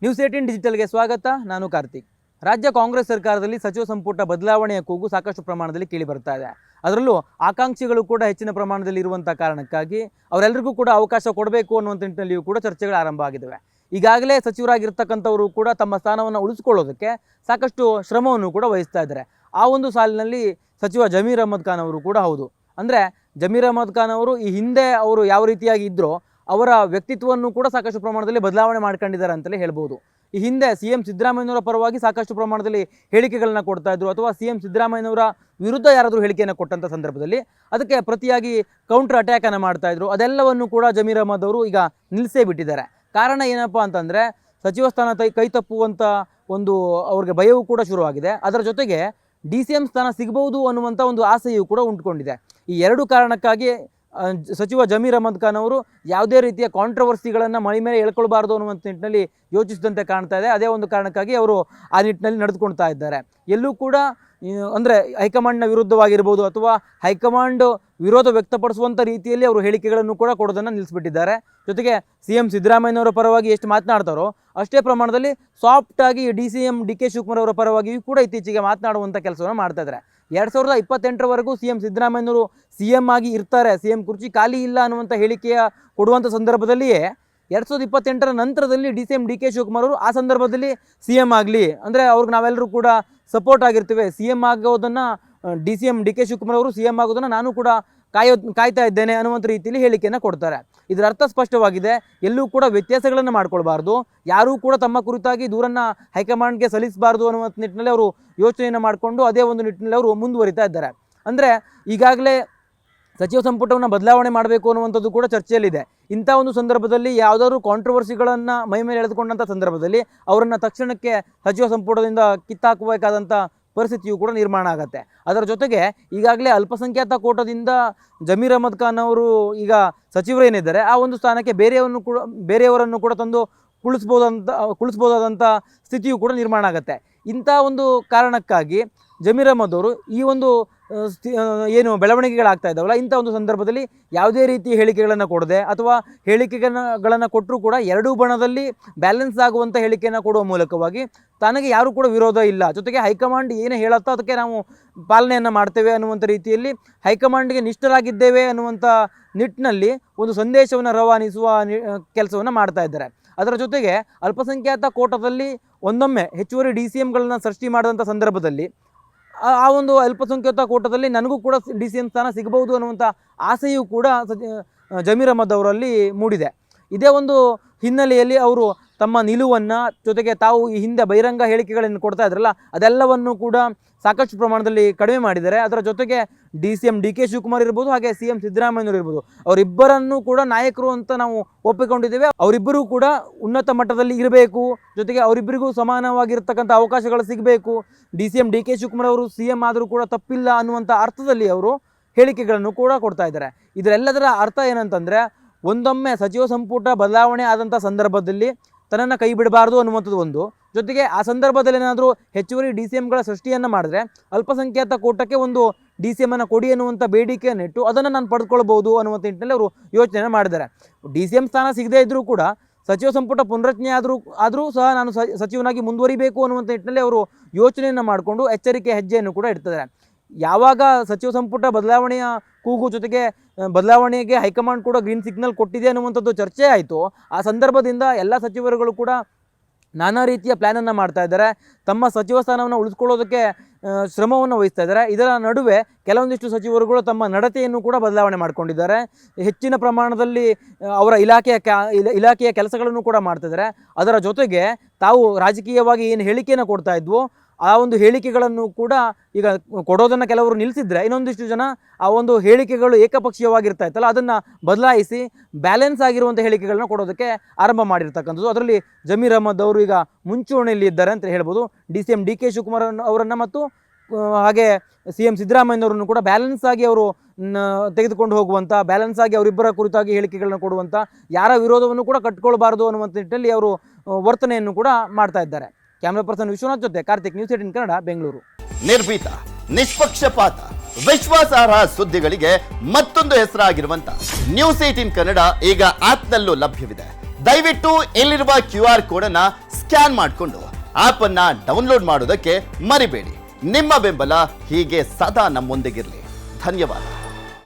News 18 ಡಿಜಿಟಲ್ಗೆ ಸ್ವಾಗತ. ನಾನು ಕಾರ್ತಿಕ್. ರಾಜ್ಯ ಕಾಂಗ್ರೆಸ್ ಸರ್ಕಾರದಲ್ಲಿ ಸಚಿವ ಸಂಪುಟ ಬದಲಾವಣೆಯ ಕೂಗು ಸಾಕಷ್ಟು ಪ್ರಮಾಣದಲ್ಲಿ ಕೇಳಿ ಬರ್ತಾ ಇದೆ. ಅದರಲ್ಲೂ ಆಕಾಂಕ್ಷಿಗಳು ಕೂಡ ಹೆಚ್ಚಿನ ಪ್ರಮಾಣದಲ್ಲಿ ಇರುವಂಥ ಕಾರಣಕ್ಕಾಗಿ ಅವರೆಲ್ಲರಿಗೂ ಕೂಡ ಅವಕಾಶ ಕೊಡಬೇಕು ಅನ್ನುವಂಥ ನಿಟ್ಟಿನಲ್ಲಿಯೂ ಕೂಡ ಚರ್ಚೆಗಳು ಆರಂಭ ಆಗಿದ್ದಾವೆ. ಈಗಾಗಲೇ ಸಚಿವರಾಗಿರ್ತಕ್ಕಂಥವರು ಕೂಡ ತಮ್ಮ ಸ್ಥಾನವನ್ನು ಉಳಿಸ್ಕೊಳ್ಳೋದಕ್ಕೆ ಸಾಕಷ್ಟು ಶ್ರಮವನ್ನು ಕೂಡ ವಹಿಸ್ತಾ ಇದ್ದಾರೆ. ಆ ಒಂದು ಸಾಲಿನಲ್ಲಿ ಸಚಿವ ಜಮೀರ್ ಅಹ್ಮದ್ ಖಾನ್ ಅವರು ಕೂಡ ಹೌದು. ಅಂದರೆ ಜಮೀರ್ ಅಹ್ಮದ್ ಖಾನ್ ಅವರು ಈ ಹಿಂದೆ ಅವರು ಯಾವ ರೀತಿಯಾಗಿ ಇದ್ರೋ ಅವರ ವ್ಯಕ್ತಿತ್ವವನ್ನು ಕೂಡ ಸಾಕಷ್ಟು ಪ್ರಮಾಣದಲ್ಲಿ ಬದಲಾವಣೆ ಮಾಡ್ಕೊಂಡಿದ್ದಾರೆ ಅಂತಲೇ ಹೇಳ್ಬೋದು. ಈ ಹಿಂದೆ CM ಸಿದ್ದರಾಮಯ್ಯನವರ ಪರವಾಗಿ ಸಾಕಷ್ಟು ಪ್ರಮಾಣದಲ್ಲಿ ಹೇಳಿಕೆಗಳನ್ನ ಕೊಡ್ತಾ ಇದ್ರು, ಅಥವಾ CM ಸಿದ್ದರಾಮಯ್ಯನವರ ವಿರುದ್ಧ ಯಾರಾದರೂ ಹೇಳಿಕೆಯನ್ನು ಕೊಟ್ಟಂಥ ಸಂದರ್ಭದಲ್ಲಿ ಅದಕ್ಕೆ ಪ್ರತಿಯಾಗಿ ಕೌಂಟರ್ ಅಟ್ಯಾಕನ್ನು ಮಾಡ್ತಾ ಇದ್ರು. ಅದೆಲ್ಲವನ್ನು ಕೂಡ ಜಮೀರ್ ಅಹ್ಮದ್ ಅವರು ಈಗ ನಿಲ್ಲಿಸೇ ಬಿಟ್ಟಿದ್ದಾರೆ. ಕಾರಣ ಏನಪ್ಪ ಅಂತಂದರೆ ಸಚಿವ ಸ್ಥಾನ ಕೈ ತಪ್ಪುವಂಥ ಒಂದು ಅವ್ರಿಗೆ ಭಯವೂ ಕೂಡ ಶುರುವಾಗಿದೆ. ಅದರ ಜೊತೆಗೆ DCM ಸ್ಥಾನ ಸಿಗಬಹುದು ಅನ್ನುವಂಥ ಒಂದು ಆಸೆಯೂ ಕೂಡ ಉಂಟುಕೊಂಡಿದೆ. ಈ ಎರಡು ಕಾರಣಕ್ಕಾಗಿ ಸಚಿವ ಜಮೀರ್ ಅಹ್ಮದ್ ಖಾನ್ ಅವರು ಯಾವುದೇ ರೀತಿಯ ಕಾಂಟ್ರವರ್ಸಿಗಳನ್ನು ಮೈ ಮೇಲೆ ಎಳ್ಕೊಳ್ಬಾರ್ದು ಅನ್ನುವಂಥ ನಿಟ್ಟಿನಲ್ಲಿ ಯೋಚಿಸಿದಂತೆ ಕಾಣ್ತಾ ಇದೆ. ಅದೇ ಒಂದು ಕಾರಣಕ್ಕಾಗಿ ಅವರು ಆ ನಿಟ್ಟಿನಲ್ಲಿ ನಡೆದುಕೊಳ್ತಾ ಇದ್ದಾರೆ. ಎಲ್ಲೂ ಕೂಡ ಅಂದರೆ ಹೈಕಮಾಂಡ್ನ ವಿರುದ್ಧವಾಗಿರ್ಬೋದು ಅಥವಾ ಹೈಕಮಾಂಡ್ ವಿರೋಧ ವ್ಯಕ್ತಪಡಿಸುವಂಥ ರೀತಿಯಲ್ಲಿ ಅವರು ಹೇಳಿಕೆಗಳನ್ನು ಕೂಡ ಕೊಡೋದನ್ನು ನಿಲ್ಲಿಸ್ಬಿಟ್ಟಿದ್ದಾರೆ. ಜೊತೆಗೆ CM ಸಿದ್ದರಾಮಯ್ಯನವರ ಪರವಾಗಿ ಎಷ್ಟು ಮಾತನಾಡ್ತಾರೋ ಅಷ್ಟೇ ಪ್ರಮಾಣದಲ್ಲಿ ಸಾಫ್ಟಾಗಿ DCM DK ಶಿವಕುಮಾರ್ ಅವರ ಪರವಾಗಿಯೂ ಕೂಡ ಇತ್ತೀಚೆಗೆ ಮಾತನಾಡುವಂಥ ಕೆಲಸವನ್ನು ಮಾಡ್ತಾ ಇದ್ದಾರೆ. 2028ರವರೆಗೂ CM ಸಿದ್ದರಾಮಯ್ಯನವರು CM ಆಗಿ ಇರ್ತಾರೆ, CM ಕುರ್ಚಿ ಖಾಲಿ ಇಲ್ಲ ಅನ್ನುವಂಥ ಹೇಳಿಕೆಯ ಕೊಡುವಂಥ ಸಂದರ್ಭದಲ್ಲಿಯೇ 2028ರ ನಂತರದಲ್ಲಿ DCM DK ಶಿವಕುಮಾರ್ ಅವರು ಆ ಸಂದರ್ಭದಲ್ಲಿ CM ಆಗಲಿ ಅಂದರೆ ಅವ್ರಿಗೆ ನಾವೆಲ್ಲರೂ ಕೂಡ ಸಪೋರ್ಟ್ ಆಗಿರ್ತೀವಿ, CM ಆಗೋದನ್ನು DCM DK ಶಿವಕುಮಾರ್ ಅವರು CM ಆಗೋದನ್ನು ನಾನು ಕೂಡ ಕಾಯ್ತಾ ಇದ್ದೇನೆ ಅನ್ನುವಂಥ ರೀತಿಯಲ್ಲಿ ಹೇಳಿಕೆಯನ್ನು ಕೊಡ್ತಾರೆ. ಇದರ ಅರ್ಥ ಸ್ಪಷ್ಟವಾಗಿದೆ. ಎಲ್ಲೂ ಕೂಡ ವ್ಯತ್ಯಾಸಗಳನ್ನು ಮಾಡ್ಕೊಳ್ಬಾರ್ದು, ಯಾರೂ ಕೂಡ ತಮ್ಮ ಕುರಿತಾಗಿ ದೂರನ್ನು ಹೈಕಮಾಂಡ್ಗೆ ಸಲ್ಲಿಸಬಾರ್ದು ಅನ್ನುವಂಥ ನಿಟ್ಟಿನಲ್ಲಿ ಅವರು ಯೋಚನೆಯನ್ನು ಮಾಡಿಕೊಂಡು ಅದೇ ಒಂದು ನಿಟ್ಟಿನಲ್ಲಿ ಅವರು ಮುಂದುವರಿತಾ ಇದ್ದಾರೆ. ಅಂದರೆ ಈಗಾಗಲೇ ಸಚಿವ ಸಂಪುಟವನ್ನು ಬದಲಾವಣೆ ಮಾಡಬೇಕು ಅನ್ನುವಂಥದ್ದು ಕೂಡ ಚರ್ಚೆಯಲ್ಲಿದೆ. ಇಂಥ ಒಂದು ಸಂದರ್ಭದಲ್ಲಿ ಯಾವುದಾದ್ರೂ ಕಾಂಟ್ರವರ್ಸಿಗಳನ್ನು ಮೈ ಮೇಲೆ ಎಳೆದುಕೊಂಡಂಥ ಸಂದರ್ಭದಲ್ಲಿ ಅವರನ್ನು ತಕ್ಷಣಕ್ಕೆ ಸಚಿವ ಸಂಪುಟದಿಂದ ಕಿತ್ತಾಕಬೇಕಾದಂಥ ಪರಿಸ್ಥಿತಿಯು ಕೂಡ ನಿರ್ಮಾಣ ಆಗುತ್ತೆ. ಅದರ ಜೊತೆಗೆ ಈಗಾಗಲೇ ಅಲ್ಪಸಂಖ್ಯಾತ ಕೋಟಾದಿಂದ ಜಮೀರ್ ಅಹ್ಮದ್ ಖಾನ್ ಅವರು ಈಗ ಸಚಿವರೇನಿದ್ದಾರೆ ಆ ಒಂದು ಸ್ಥಾನಕ್ಕೆ ಬೇರೆಯವರನ್ನು ಕೂಡ ತಂದು ಕುಳಿಸ್ಬೋದಾದಂಥ ಸ್ಥಿತಿಯು ಕೂಡ ನಿರ್ಮಾಣ ಆಗುತ್ತೆ. ಇಂಥ ಒಂದು ಕಾರಣಕ್ಕಾಗಿ ಜಮೀರ್ ಅಹ್ಮದ್ ಅವರು ಈ ಒಂದು ಏನು ಬೆಳವಣಿಗೆಗಳಾಗ್ತಾ ಇದ್ದಾವಲ್ಲ ಇಂಥ ಒಂದು ಸಂದರ್ಭದಲ್ಲಿ ಯಾವುದೇ ರೀತಿ ಹೇಳಿಕೆಗಳನ್ನು ಕೊಡದೆ ಅಥವಾ ಹೇಳಿಕೆಗಳನ್ನು ಕೊಟ್ಟರೂ ಕೂಡ ಎರಡೂ ಬಣದಲ್ಲಿ ಬ್ಯಾಲೆನ್ಸ್ ಆಗುವಂಥ ಹೇಳಿಕೆಯನ್ನು ಕೊಡುವ ಮೂಲಕವಾಗಿ ತನಗೆ ಯಾರೂ ಕೂಡ ವಿರೋಧ ಇಲ್ಲ, ಜೊತೆಗೆ ಹೈಕಮಾಂಡ್ ಏನು ಹೇಳುತ್ತೋ ಅದಕ್ಕೆ ನಾವು ಪಾಲನೆಯನ್ನು ಮಾಡ್ತೇವೆ ಅನ್ನುವಂಥ ರೀತಿಯಲ್ಲಿ ಹೈಕಮಾಂಡ್ಗೆ ನಿಷ್ಠರಾಗಿದ್ದೇವೆ ಅನ್ನುವಂಥ ನಿಟ್ಟಿನಲ್ಲಿ ಒಂದು ಸಂದೇಶವನ್ನು ರವಾನಿಸುವ ಕೆಲಸವನ್ನು ಮಾಡ್ತಾ ಇದ್ದಾರೆ. ಅದರ ಜೊತೆಗೆ ಅಲ್ಪಸಂಖ್ಯಾತ ಕೋಟಾದಲ್ಲಿ ಒಂದೊಮ್ಮೆ ಹೆಚ್ಚುವರಿ DCMಗಳನ್ನು ಸೃಷ್ಟಿ ಮಾಡಿದಂಥ ಸಂದರ್ಭದಲ್ಲಿ ಆ ಒಂದು ಅಲ್ಪಸಂಖ್ಯಾತ ಕೋಟಾದಲ್ಲಿ ನನಗೂ ಕೂಡ DCM ಸ್ಥಾನ ಸಿಗಬಹುದು ಅನ್ನುವಂಥ ಆಸೆಯೂ ಕೂಡ ಜಮೀರ್ ಅಹ್ಮದ್ ಅವರಲ್ಲಿ ಮೂಡಿದೆ. ಇದೇ ಒಂದು ಹಿನ್ನೆಲೆಯಲ್ಲಿ ಅವರು ತಮ್ಮ ನಿಲುವನ್ನು ಜೊತೆಗೆ ತಾವು ಈ ಹಿಂದೆ ಬಹಿರಂಗ ಹೇಳಿಕೆಗಳನ್ನು ಕೊಡ್ತಾ ಇದ್ರಲ್ಲ ಅದೆಲ್ಲವನ್ನು ಕೂಡ ಸಾಕಷ್ಟು ಪ್ರಮಾಣದಲ್ಲಿ ಕಡಿಮೆ ಮಾಡಿದ್ದಾರೆ. ಅದರ ಜೊತೆಗೆ DCM DK ಶಿವಕುಮಾರ್ ಇರ್ಬೋದು, ಹಾಗೆ CM ಸಿದ್ದರಾಮಯ್ಯನವರು ಇರ್ಬೋದು, ಅವರಿಬ್ಬರನ್ನು ಕೂಡ ನಾಯಕರು ಅಂತ ನಾವು ಒಪ್ಪಿಕೊಂಡಿದ್ದೇವೆ. ಅವರಿಬ್ಬರೂ ಕೂಡ ಉನ್ನತ ಮಟ್ಟದಲ್ಲಿ ಇರಬೇಕು, ಜೊತೆಗೆ ಅವರಿಬ್ಬರಿಗೂ ಸಮಾನವಾಗಿರ್ತಕ್ಕಂಥ ಅವಕಾಶಗಳು ಸಿಗಬೇಕು, DCM DK ಶಿವಕುಮಾರ್ ಅವರು CM ಆದರೂ ಕೂಡ ತಪ್ಪಿಲ್ಲ ಅನ್ನುವಂಥ ಅರ್ಥದಲ್ಲಿ ಅವರು ಹೇಳಿಕೆಗಳನ್ನು ಕೂಡ ಕೊಡ್ತಾ ಇದ್ದಾರೆ. ಇದರೆಲ್ಲದರ ಅರ್ಥ ಏನಂತಂದರೆ ಒಂದೊಮ್ಮೆ ಸಚಿವ ಸಂಪುಟ ಬದಲಾವಣೆ ಆದಂಥ ಸಂದರ್ಭದಲ್ಲಿ ತನ್ನನ್ನು ಕೈ ಬಿಡಬಾರ್ದು ಅನ್ನುವಂಥದ್ದು ಒಂದು, ಜೊತೆಗೆ ಆ ಸಂದರ್ಭದಲ್ಲಿ ಏನಾದರೂ ಹೆಚ್ಚುವರಿ DCMಗಳ ಸೃಷ್ಟಿಯನ್ನು ಮಾಡಿದ್ರೆ ಅಲ್ಪಸಂಖ್ಯಾತ ಕೋಟಕ್ಕೆ ಒಂದು DCMನ್ನು ಕೊಡಿ ಅನ್ನುವಂಥ ಬೇಡಿಕೆಯನ್ನಿಟ್ಟು ಅದನ್ನು ನಾನು ಪಡೆದುಕೊಳ್ಬೋದು ಅನ್ನುವಂಥ ನಿಟ್ಟಿನಲ್ಲಿ ಅವರು ಯೋಚನೆ ಮಾಡಿದ್ದಾರೆ. DCM ಸ್ಥಾನ ಸಿಗದೇ ಇದ್ದರೂ ಕೂಡ ಸಚಿವ ಸಂಪುಟ ಪುನರಚನೆ ಆದರೂ ಸಹ ನಾನು ಸಚಿವನಾಗಿ ಮುಂದುವರಿಬೇಕು ಅನ್ನುವಂಥ ನಿಟ್ಟಿನಲ್ಲಿ ಅವರು ಯೋಚನೆಯನ್ನು ಮಾಡಿಕೊಂಡು ಎಚ್ಚರಿಕೆ ಹೆಜ್ಜೆಯನ್ನು ಕೂಡ ಇಡ್ತಿದ್ದಾರೆ. ಯಾವಾಗ ಸಚಿವ ಸಂಪುಟ ಬದಲಾವಣೆಯ ಕೂಗು ಜೊತೆಗೆ ಬದಲಾವಣೆಗೆ ಹೈಕಮಾಂಡ್ ಕೂಡ ಗ್ರೀನ್ ಸಿಗ್ನಲ್ ಕೊಟ್ಟಿದೆ ಅನ್ನುವಂಥದ್ದು ಚರ್ಚೆ ಆಯಿತು, ಆ ಸಂದರ್ಭದಿಂದ ಎಲ್ಲ ಸಚಿವರುಗಳು ಕೂಡ ನಾನಾ ರೀತಿಯ ಪ್ಲ್ಯಾನನ್ನು ಮಾಡ್ತಾ ಇದ್ದಾರೆ, ತಮ್ಮ ಸಚಿವ ಸ್ಥಾನವನ್ನು ಉಳಿಸ್ಕೊಳ್ಳೋದಕ್ಕೆ ಶ್ರಮವನ್ನು ವಹಿಸ್ತಾ ಇದ್ದಾರೆ. ಇದರ ನಡುವೆ ಕೆಲವೊಂದಿಷ್ಟು ಸಚಿವರುಗಳು ತಮ್ಮ ನಡತೆಯನ್ನು ಕೂಡ ಬದಲಾವಣೆ ಮಾಡಿಕೊಂಡಿದ್ದಾರೆ. ಹೆಚ್ಚಿನ ಪ್ರಮಾಣದಲ್ಲಿ ಅವರ ಇಲಾಖೆಯ ಕೆಲಸಗಳನ್ನು ಕೂಡ ಮಾಡ್ತಿದ್ದಾರೆ. ಅದರ ಜೊತೆಗೆ ತಾವು ರಾಜಕೀಯವಾಗಿ ಏನು ಹೇಳಿಕೆಯನ್ನು ಕೊಡ್ತಾ ಇದ್ವೋ ಆ ಒಂದು ಹೇಳಿಕೆಗಳನ್ನು ಕೂಡ ಈಗ ಕೊಡೋದನ್ನು ಕೆಲವರು ನಿಲ್ಲಿಸಿದ್ರೆ ಇನ್ನೊಂದಿಷ್ಟು ಜನ ಆ ಒಂದು ಹೇಳಿಕೆಗಳು ಏಕಪಕ್ಷೀಯವಾಗಿರ್ತಾ ಇತ್ತಲ್ಲ ಅದನ್ನು ಬದಲಾಯಿಸಿ ಬ್ಯಾಲೆನ್ಸ್ ಆಗಿರುವಂಥ ಹೇಳಿಕೆಗಳನ್ನ ಕೊಡೋದಕ್ಕೆ ಆರಂಭ ಮಾಡಿರ್ತಕ್ಕಂಥದ್ದು. ಅದರಲ್ಲಿ ಜಮೀರ್ ಅಹ್ಮದ್ ಅವರು ಈಗ ಮುಂಚೂಣಿಯಲ್ಲಿ ಇದ್ದಾರೆ ಅಂತ ಹೇಳ್ಬೋದು. DCM DK ಶಿವಕುಮಾರ್ ಅವರನ್ನು ಮತ್ತು ಹಾಗೆ CM ಸಿದ್ದರಾಮಯ್ಯನವರನ್ನು ಕೂಡ ಬ್ಯಾಲೆನ್ಸ್ ಆಗಿ ಅವರು ತೆಗೆದುಕೊಂಡು ಹೋಗುವಂಥ, ಬ್ಯಾಲೆನ್ಸ್ ಆಗಿ ಅವರಿಬ್ಬರ ಕುರಿತಾಗಿ ಹೇಳಿಕೆಗಳನ್ನು ಕೊಡುವಂಥ, ಯಾರ ವಿರೋಧವನ್ನು ಕೂಡ ಕಟ್ಕೊಳ್ಬಾರ್ದು ಅನ್ನುವಂಥ ನಿಟ್ಟಿನಲ್ಲಿ ಅವರು ವರ್ತನೆಯನ್ನು ಕೂಡ ಮಾಡ್ತಾ ಇದ್ದಾರೆ. ಕ್ಯಾಮ್ರಾ ಪರ್ಸನ್ ವಿಶ್ವನಾಥ್ ಜೊತೆ ಕಾರ್ತಿಕ್, ನ್ಯೂಸ್ 18 ಕನ್ನಡ, ಬೆಂಗಳೂರು. ನಿರ್ಭೀತ, ನಿಷ್ಪಕ್ಷಪಾತ, ವಿಶ್ವಾಸಾರ್ಹ ಸುದ್ದಿಗಳಿಗೆ ಮತ್ತೊಂದು ಹೆಸರಾಗಿರುವಂತ ನ್ಯೂಸ್ 18 ಕನ್ನಡ ಈಗ ಆಪ್ನಲ್ಲೂ ಲಭ್ಯವಿದೆ. ದಯವಿಟ್ಟು ಇಲ್ಲಿರುವ QR ಕೋಡ್ ಅನ್ನ ಸ್ಕ್ಯಾನ್ ಮಾಡಿಕೊಂಡು ಆಪ್ ಅನ್ನ ಡೌನ್ಲೋಡ್ ಮಾಡೋದಕ್ಕೆ ಮರಿಬೇಡಿ. ನಿಮ್ಮ ಬೆಂಬಲ ಹೀಗೆ ಸದಾ ನಮ್ಮೊಂದಿಗಿರಲಿ. ಧನ್ಯವಾದ.